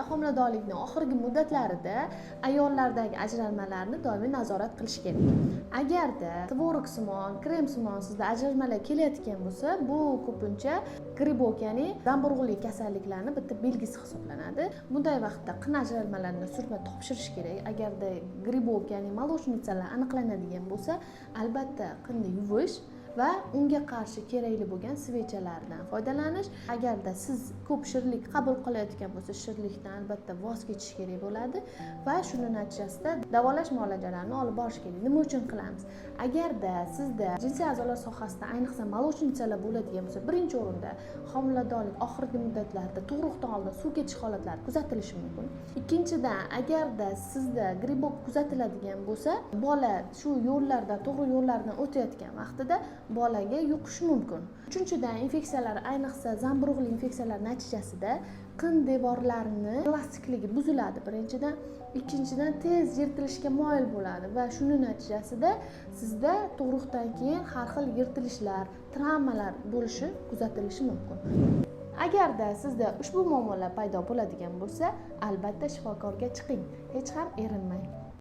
Homiladorlikning oxirgi muddatlarida ayollardagi ajralmalarni doimiy nazorat qilish kerak. Agarda tvorogsimon, kremsimon sizda ajralmalar kelayotgan bo'lsa, bu ko'pincha gribok, ya'ni zamburug'lik kasalliklarni bitta belgisi hisoblanadi. Bunday vaqtda qin ajralmalarini surtma topshirish kerak. Agarda gribok, ya'ni молочницаlar aniqlanadigan bo'lsa, albatta qinni yuvish va unga qarshi kerakli bo'lgan svechalardan foydalanish. Agarda siz ko'p shirinlik qabul qilayotgan bo'lsa, shirinlikdan albatta voz kechish kerak bo'ladi va shuni natijasida davolash muolajalarini olib borish kerak. Nima uchun qilamiz? Agarda sizda jinsiy a'zolar sohasida ayniqsa молочницаlar bo'ladigan bo'lsa, birinchi o'rinda homiladorlik oxirgi muddatlarda tug'ruqdan oldin suv ketish holatlari kuzatilishi mumkin. Ikkinchidan, agarda sizda gribok kuzatiladigan bo'lsa, bola shu yo'llardan, to'g'ri yo'llardan o'tayotgan vaqtida bolaga yuqishi mumkin. Uchinchidan, infeksiyalar, ayniqsa zamburug'li infeksiyalar natijasida qin devorlarining elastikligi buziladi birinchidan. Ikkinchidan, tez yirtilishga moyil bo'ladi va shuning natijasida sizda tug'ruqdan keyin har xil yirtilishlar, travmalar bo'lishi kuzatilishi mumkin. Agarda sizda ushbu muammolar paydo bo'ladigan bo'lsa, albatta shifokorga chiqing. Hech ham erinmang.